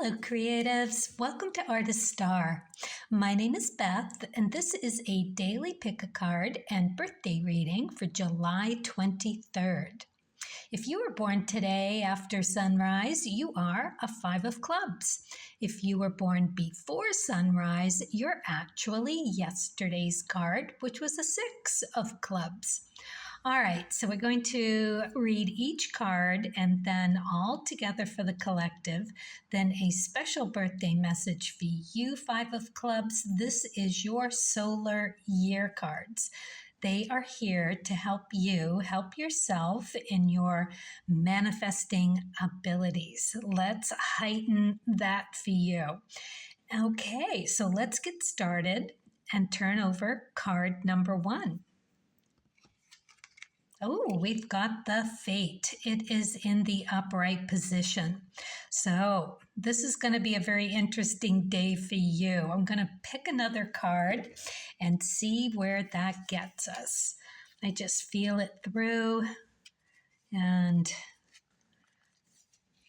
Hello, creatives. Welcome to Artist Star. My name is Beth, and this is a daily pick-a-card and birthday reading for July 23rd. If you were born today after sunrise, you are a 5 of clubs. If you were born before sunrise, you're actually yesterday's card, which was a 6 of clubs. All right, so we're going to read each card and then all together for the collective, then a special birthday message for you, 5 of clubs. This is your solar year cards. They are here to help you help yourself in your manifesting abilities. Let's heighten that for you. Okay, so let's get started and turn over card number 1. Oh, we've got the Fate. It is in the upright position. So this is going to be a very interesting day for you. I'm going to pick another card and see where that gets us. I just feel it through and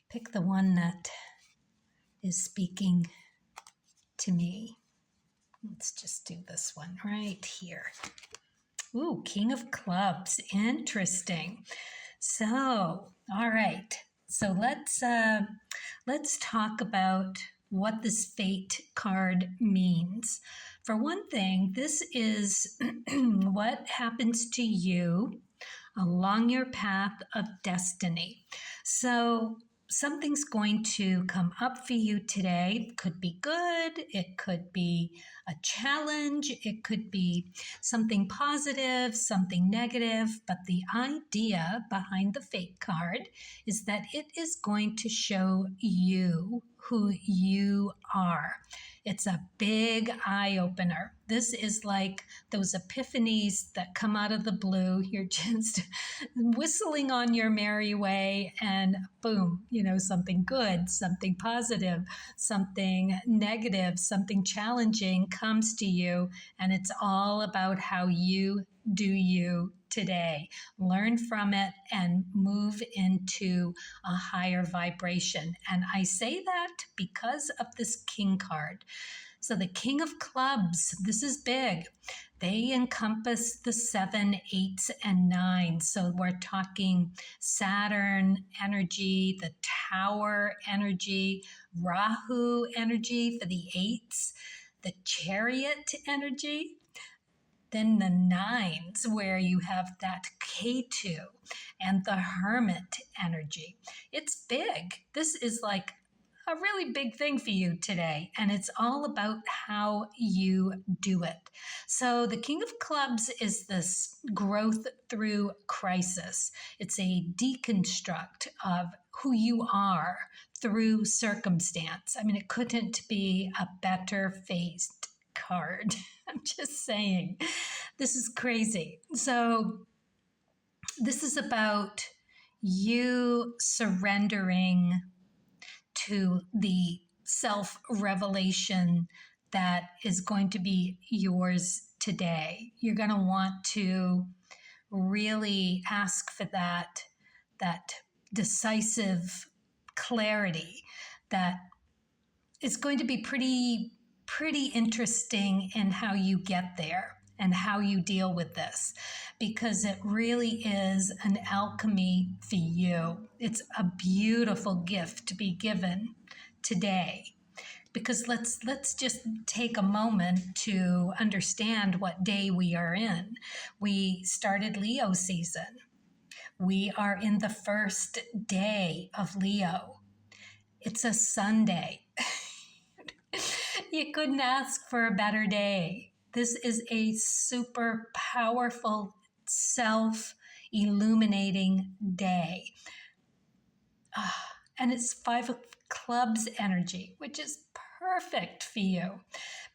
pick the one that is speaking to me. Let's just do this one right here. Ooh, King of Clubs. Interesting. So, all right. So let's talk about what this Fate card means. For one thing, this is what happens to you along your path of destiny. So something's going to come up for you today. It could be good. It could be a challenge. It could be something positive, something negative. But the idea behind the Fate card is that it is going to show you who you are. It's a big eye-opener. This is like those epiphanies that come out of the blue. You're just whistling on your merry way and boom, something good, something positive, something negative, something challenging comes to you, and it's all about how you do you today. Learn from it and move into a higher vibration. And I say that because of this King card. So the King of Clubs, this is big. They encompass the 7, 8s, and 9s. So we're talking Saturn energy, the Tower energy, Rahu energy for the 8s, the Chariot energy, then the 9s where you have that K2 and the Hermit energy. It's big. This is like a really big thing for you today, and it's all about how you do it. So the King of Clubs is this growth through crisis. It's a deconstruct of who you are through circumstance. I mean, it couldn't be a better faced card. I'm just saying, this is crazy. So this is about you surrendering to the self-revelation that is going to be yours today. You're going to want to really ask for that decisive clarity that is going to be pretty interesting in how you get there and how you deal with this, because it really is an alchemy for you. It's a beautiful gift to be given today, because let's just take a moment to understand what day we are in. We started Leo season. We are in the first day of Leo. It's a Sunday. You couldn't ask for a better day. This is a super powerful, self-illuminating day. And it's 5 of Clubs energy, which is perfect for you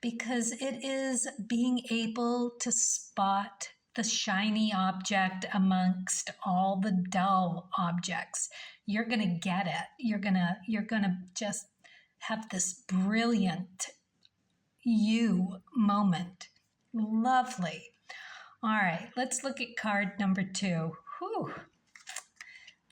because it is being able to spot the shiny object amongst all the dull objects. You're going to get it. You're going to just have this brilliant you moment. Lovely. All right, let's look at card number 2. Whew.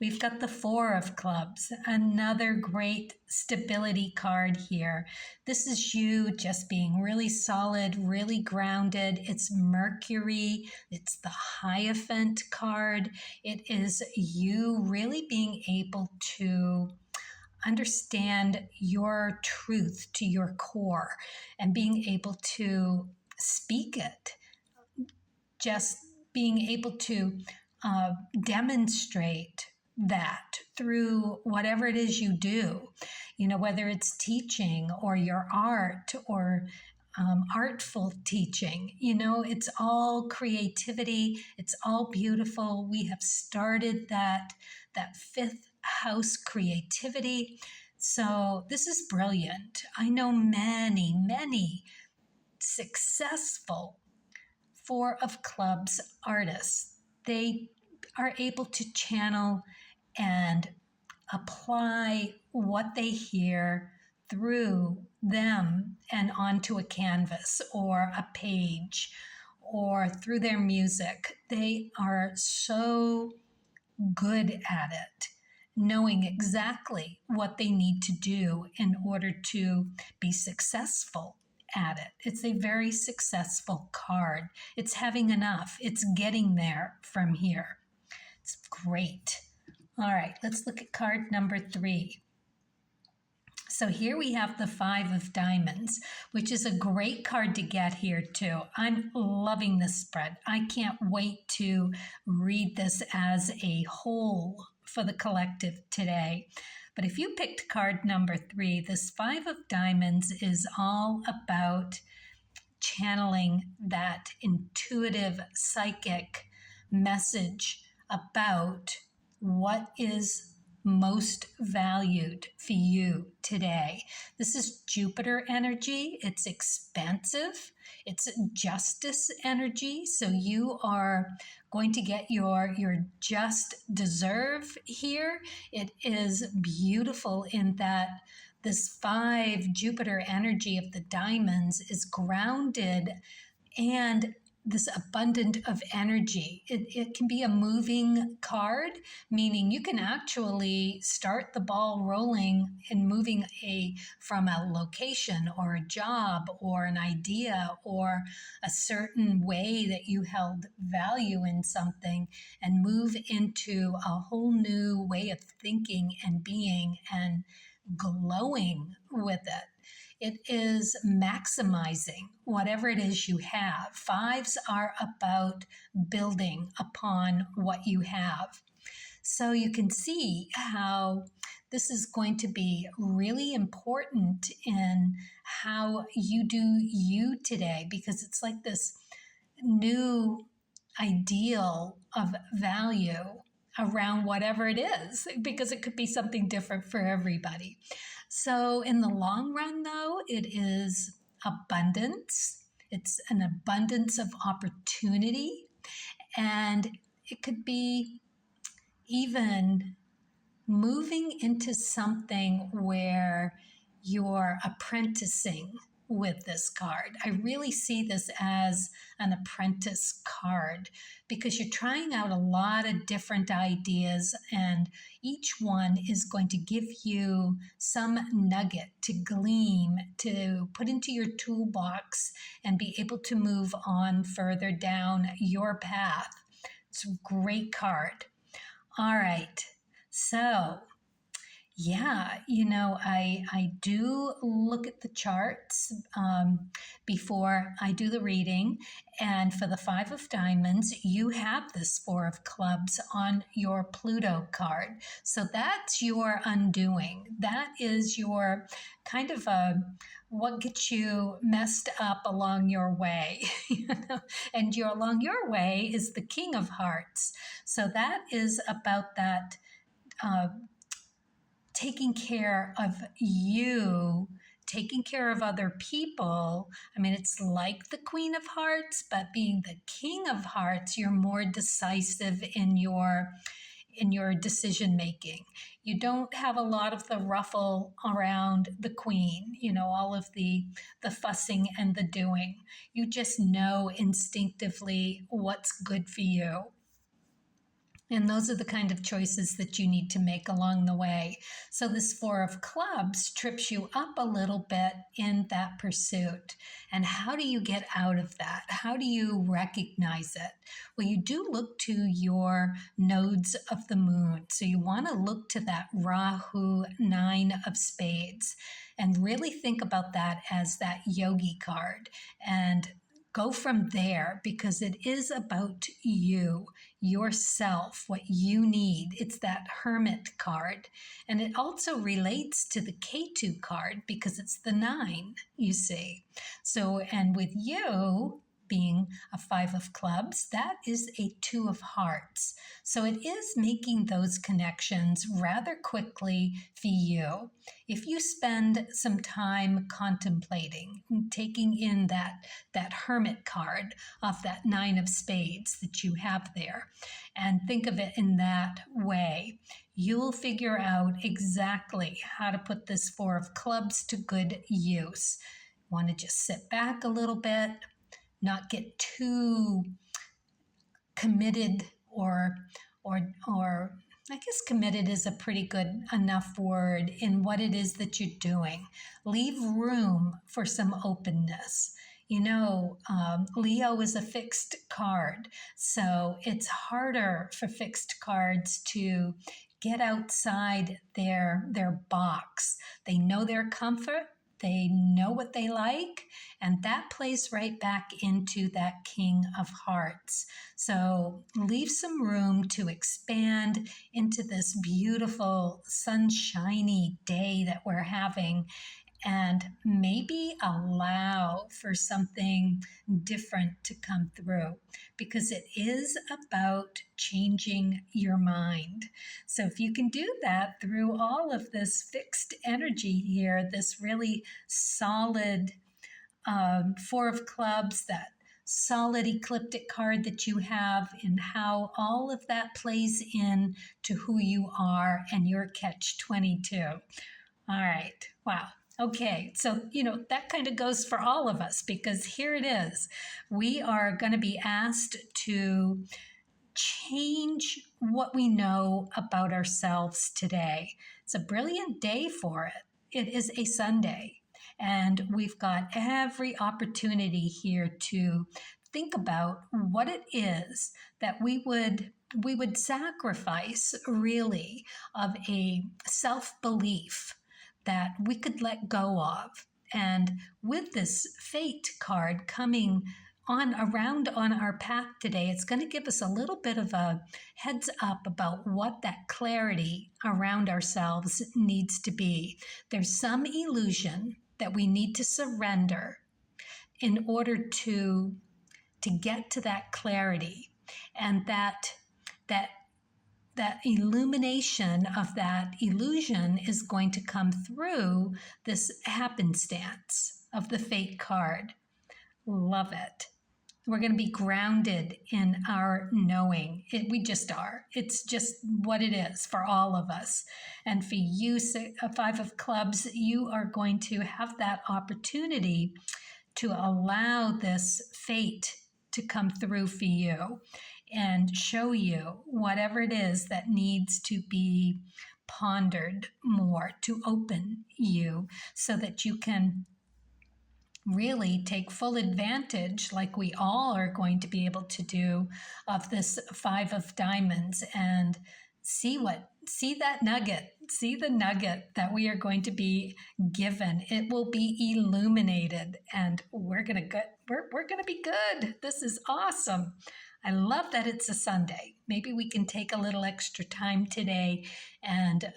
We've got the Four of Clubs, another great stability card here. This is you just being really solid, really grounded. It's Mercury. It's the Hierophant card. It is you really being able to understand your truth to your core and being able to speak it, just being able to demonstrate that through whatever it is you do, whether it's teaching or your art or artful teaching, it's all creativity. It's all beautiful. We have started that fifth house creativity. So this is brilliant. I know many, many successful Four of Clubs artists. They are able to channel and apply what they hear through them and onto a canvas or a page or through their music. They are so good at it, knowing exactly what they need to do in order to be successful at it. It's a very successful card. It's having enough. It's getting there from here. It's great. All right, let's look at card number 3. So here we have the Five of Diamonds, which is a great card to get here too. I'm loving this spread. I can't wait to read this as a whole for the collective today. But if you picked card number 3, this Five of Diamonds is all about channeling that intuitive psychic message about what is most valued for you today. This is Jupiter energy. It's expansive. It's justice energy. So you are going to get your just deserve here. It is beautiful in that this 5 Jupiter energy of the diamonds is grounded and this abundant of energy. It can be a moving card, meaning you can actually start the ball rolling and moving from a location or a job or an idea or a certain way that you held value in something and move into a whole new way of thinking and being and glowing with it. It is maximizing whatever it is you have. Fives are about building upon what you have. So you can see how this is going to be really important in how you do you today, because it's like this new ideal of value around whatever it is, because it could be something different for everybody. So in the long run, though, it is abundance. It's an abundance of opportunity. And it could be even moving into something where you're apprenticing with this card. I really see this as an apprentice card because you're trying out a lot of different ideas and each one is going to give you some nugget to glean, to put into your toolbox and be able to move on further down your path. It's a great card. All right. So yeah, I do look at the charts before I do the reading. And for the Five of Diamonds, you have this Four of Clubs on your Pluto card. So that's your undoing. That is your kind of what gets you messed up along your way. And along your way is the King of Hearts. So that is about that taking care of you, taking care of other people. I mean, it's like the Queen of Hearts, but being the King of Hearts, you're more decisive in your decision making. You don't have a lot of the ruffle around the Queen, all of the fussing and the doing. You just know instinctively what's good for you. And those are the kind of choices that you need to make along the way. So this Four of Clubs trips you up a little bit in that pursuit. And how do you get out of that? How do you recognize it? Well, you do look to your nodes of the moon. So you want to look to that Rahu 9 of Spades and really think about that as that yogi card and go from there, because it is about you, yourself, what you need. It's that Hermit card. And it also relates to the K2 card because it's the 9, you see. So, and with you being a 5 of Clubs, that is a 2 of Hearts. So it is making those connections rather quickly for you. If you spend some time contemplating, taking in that Hermit card off that 9 of Spades that you have there, and think of it in that way, you'll figure out exactly how to put this 4 of Clubs to good use. Want to just sit back a little bit, not get too committed or I guess committed is a pretty good enough word in what it is that you're doing. Leave room for some openness. You know, Leo is a fixed card, so it's harder for fixed cards to get outside their box. They know their comfort. They know what they like, and that plays right back into that King of Hearts. So leave some room to expand into this beautiful sunshiny day that we're having, and maybe allow for something different to come through, because it is about changing your mind. So if you can do that through all of this fixed energy here, this really solid 4 of Clubs, that solid ecliptic card that you have, and how all of that plays in to who you are and your catch-22. All right. Wow. Okay, so, that kind of goes for all of us, because here it is. We are going to be asked to change what we know about ourselves today. It's a brilliant day for it. It is a Sunday, and we've got every opportunity here to think about what it is that we would sacrifice, really, of a self-belief that we could let go of. And with this Fate card coming around on our path today, it's going to give us a little bit of a heads up about what that clarity around ourselves needs to be. There's some illusion that we need to surrender in order to get to that clarity, and that illumination of that illusion is going to come through this happenstance of the Fate card. Love it. We're going to be grounded in our knowing. We just are. It's just what it is for all of us. And for you, 5 of Clubs, you are going to have that opportunity to allow this Fate to come through for you and show you whatever it is that needs to be pondered more, to open you so that you can really take full advantage, like we all are going to be able to do, of this 5 of Diamonds, and see that nugget, see the nugget that we are going to be given. It will be illuminated, and we're gonna be good. This is awesome. I love that it's a Sunday. Maybe we can take a little extra time today and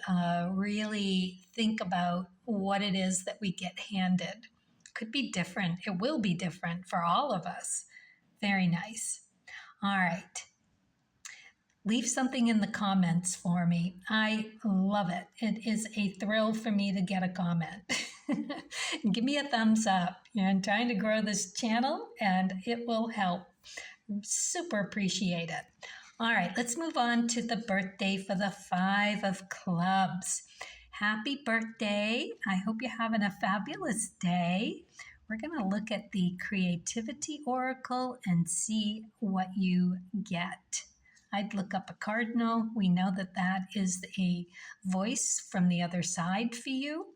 really think about what it is that we get handed. Could be different. It will be different for all of us. Very nice. All right. Leave something in the comments for me. I love it. It is a thrill for me to get a comment. Give me a thumbs up. I'm trying to grow this channel, and it will help. Super appreciate it. All right, let's move on to the birthday for the 5 of Clubs. Happy birthday. I hope you're having a fabulous day. We're going to look at the Creativity Oracle and see what you get. I'd look up a cardinal. We know that that is a voice from the other side for you.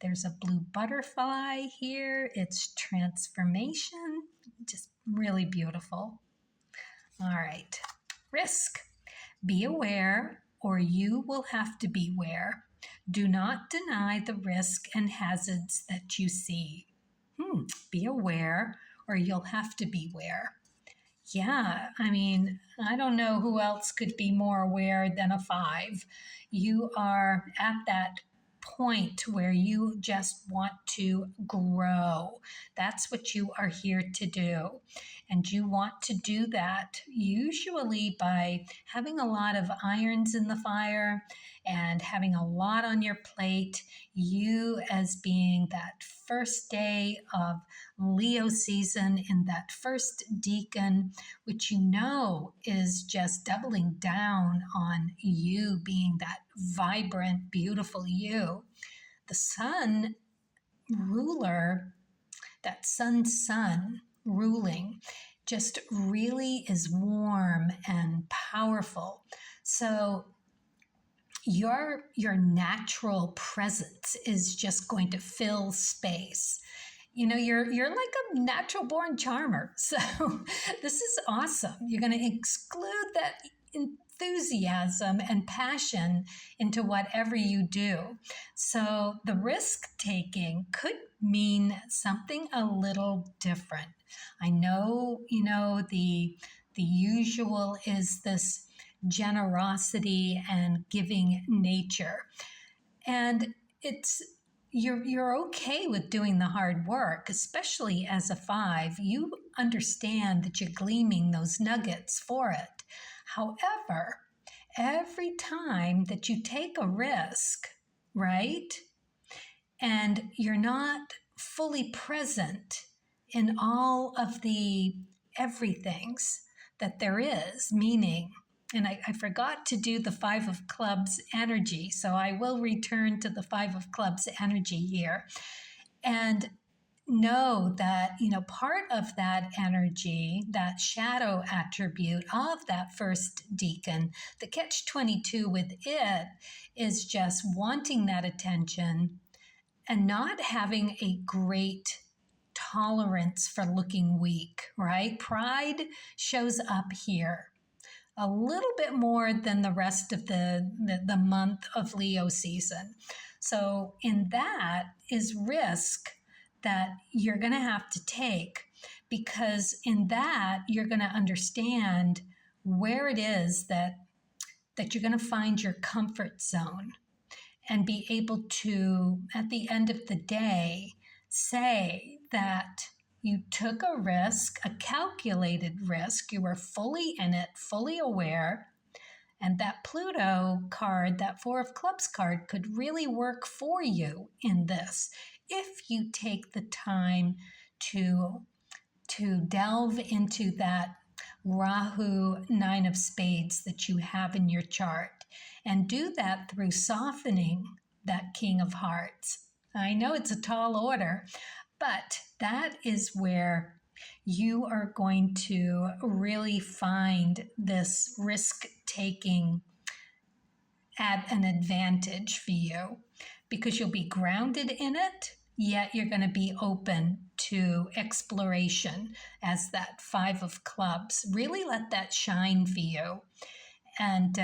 There's a blue butterfly here. It's transformation. Just really beautiful. All right. Risk. Be aware, or you will have to beware. Do not deny the risk and hazards that you see. Be aware, or you'll have to beware. Yeah, I mean, I don't know who else could be more aware than a 5. You are at that point where you just want to grow. That's what you are here to do. And you want to do that usually by having a lot of irons in the fire and having a lot on your plate. You, as being that first day of Leo season in that first deacon, which you know is just doubling down on you being that vibrant, beautiful you. The sun ruler, that sun ruling, just really is warm and powerful. So your natural presence is just going to fill space. You know, you're like a natural born charmer. So this is awesome. You're going to exclude that enthusiasm and passion into whatever you do. So the risk taking could mean something a little different. I know, the usual is this generosity and giving nature. And you're okay with doing the hard work, especially as a 5. You understand that you're gleaming those nuggets for it. However, every time that you take a risk, right, and you're not fully present in all of the everythings that there is, meaning, and I forgot to do the 5 of clubs energy, so I will return to the 5 of clubs energy here. And know that, part of that energy, that shadow attribute of that first deacon, the catch-22 with it is just wanting that attention and not having a great tolerance for looking weak, right? Pride shows up here a little bit more than the rest of the month of Leo season. So in that is risk that you're going to have to take, because in that you're going to understand where it is that you're going to find your comfort zone and be able to, at the end of the day, say that you took a risk, a calculated risk. You were fully in it, fully aware. And that Pluto card, that 4 of clubs card, could really work for you in this if you take the time to delve into that Rahu 9 of spades that you have in your chart, and do that through softening that King of Hearts. I know it's a tall order, but that is where you are going to really find this risk-taking at an advantage for you, because you'll be grounded in it, yet you're going to be open to exploration as that 5 of clubs. Really let that shine for you. And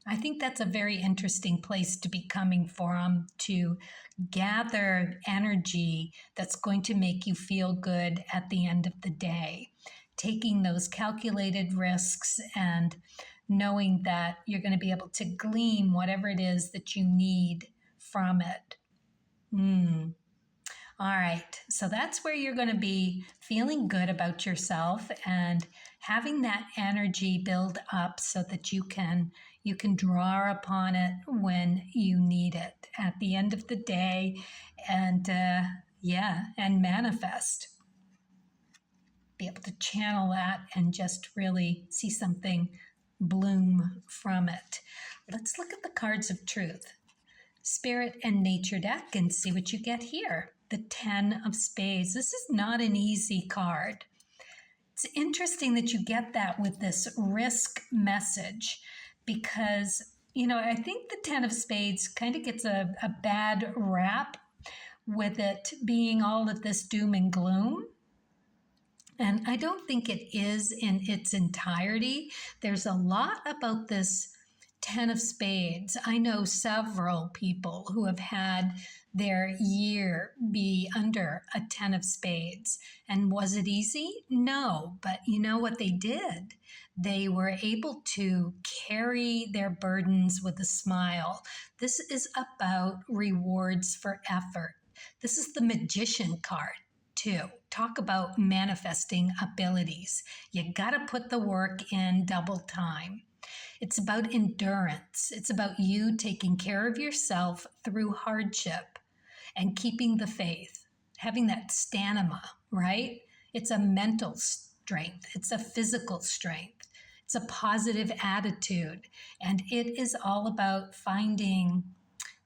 I think that's a very interesting place to be coming from, to gather energy that's going to make you feel good at the end of the day. Taking those calculated risks and knowing that you're going to be able to glean whatever it is that you need from it. All right, so that's where you're going to be feeling good about yourself and having that energy build up so that you can draw upon it when you need it at the end of the day, and and manifest. Be able to channel that and just really see something bloom from it. Let's look at the cards of truth. Spirit and Nature deck and see what you get here. The 10 of spades. This is not an easy card. It's interesting that you get that with this risk message because, I think the Ten of Spades kind of gets a bad rap with it being all of this doom and gloom. And I don't think it is in its entirety. There's a lot about this Ten of Spades. I know several people who have had their year be under a Ten of Spades. And was it easy? No. But you know what they did? They were able to carry their burdens with a smile. This is about rewards for effort. This is the Magician card, too. Talk about manifesting abilities. You got to put the work in double time. It's about endurance. It's about you taking care of yourself through hardship and keeping the faith, having that stamina, right? It's a mental strength. It's a physical strength. It's a positive attitude. And it is all about finding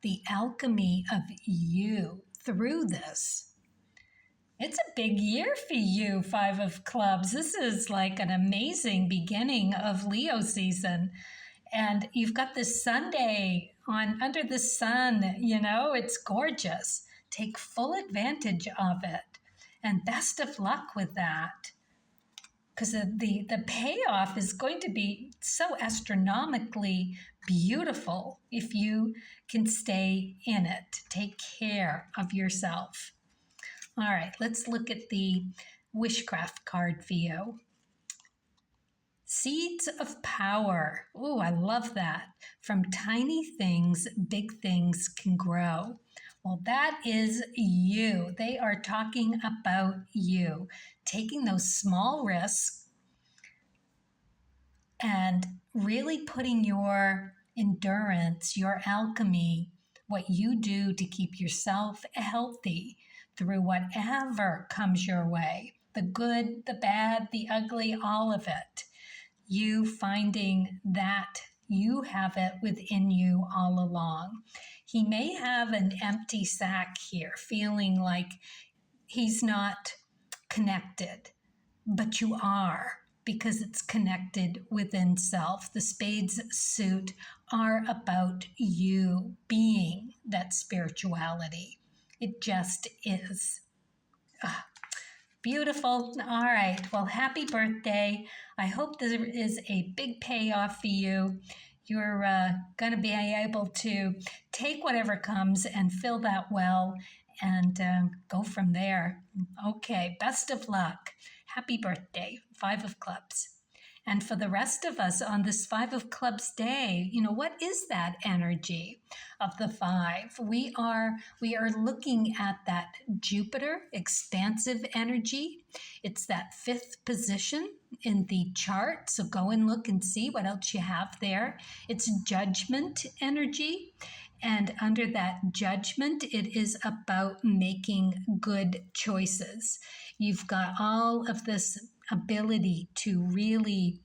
the alchemy of you through this. It's a big year for you, Five of Clubs. This is like an amazing beginning of Leo season. And you've got this Sunday on under the sun, it's gorgeous. Take full advantage of it. And best of luck with that. Because the payoff is going to be so astronomically beautiful if you can stay in it. Take care of yourself. All right, let's look at the Wishcraft card for you. Seeds of power. Oh, I love that. From tiny things, big things can grow. Well, that is you. They are talking about you. Taking those small risks and really putting your endurance, your alchemy, what you do to keep yourself healthy through whatever comes your way, the good, the bad, the ugly, all of it. You finding that you have it within you all along. He may have an empty sack here, feeling like he's not connected, but you are, because it's connected within self. The spades suit are about you being that spirituality. It just is. Beautiful. All right. Well, happy birthday. I hope there is a big payoff for you. You're going to be able to take whatever comes and fill that well and go from there. Okay. Best of luck. Happy birthday. Five of Clubs. And for the rest of us on this Five of Clubs day, what is that energy of the five? We are looking at that Jupiter expansive energy. It's that fifth position in the chart. So go and look and see what else you have there. It's judgment energy. And under that judgment, it is about making good choices. You've got all of this ability to really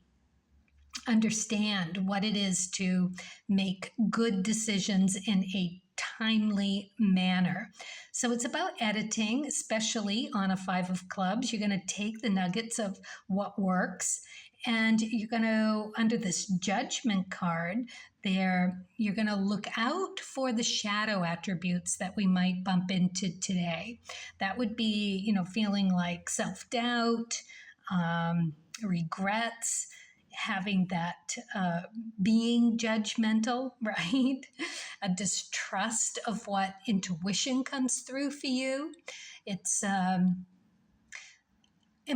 understand what it is to make good decisions in a timely manner. So it's about editing, especially on a Five of Clubs. You're going to take the nuggets of what works, and you're going to, under this judgment card there, you're going to look out for the shadow attributes that we might bump into today. That would be, feeling like self-doubt, regrets, having that being judgmental, right? A distrust of what intuition comes through for you. It's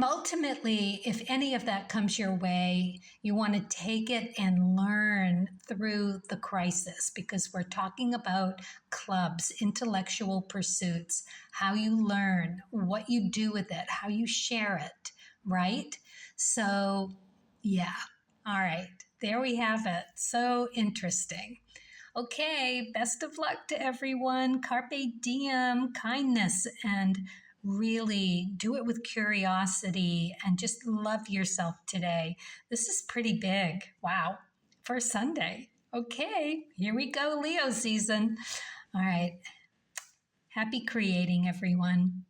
ultimately, if any of that comes your way, you want to take it and learn through the crisis, because we're talking about clubs, intellectual pursuits, how you learn, what you do with it, how you share it, right? So, yeah. All right. There we have it. So interesting. Okay. Best of luck to everyone. Carpe diem, kindness, and really do it with curiosity and just love yourself today. This is pretty big. Wow. For Sunday. Okay. Here we go. Leo season. All right. Happy creating, everyone.